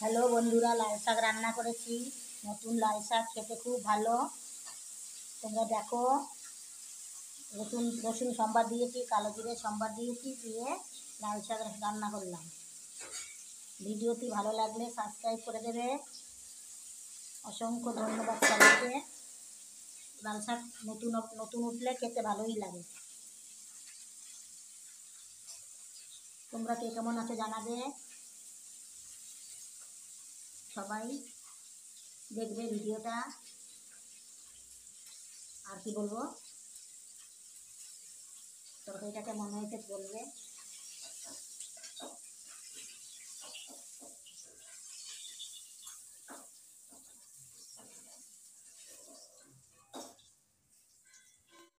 Hello বন্ধুরা, লাল শাক রান্না করেছি। নতুন লাল শাক খেতে খুব ভালো। তোমরা দেখো, রসুন রসুন সম্বাদ দিয়েছি, কালো জিরে সম্বাদ দিয়েছি, দিয়ে লাল শাক রান্না করলাম। ভিডিওটি ভালো লাগলে সাবস্ক্রাইব করে দেবে। অসংখ্য ধন্যবাদ সবাইকে। লাল শাক নতুন নতুন উঠলে খেতে ভালোই লাগে। তোমরা কে কেমন আছো জানাবে। সবাই দেখবে ভিডিওটা। আর কি বলবো, তরকারিটা কেমন হয়েছে বলবে।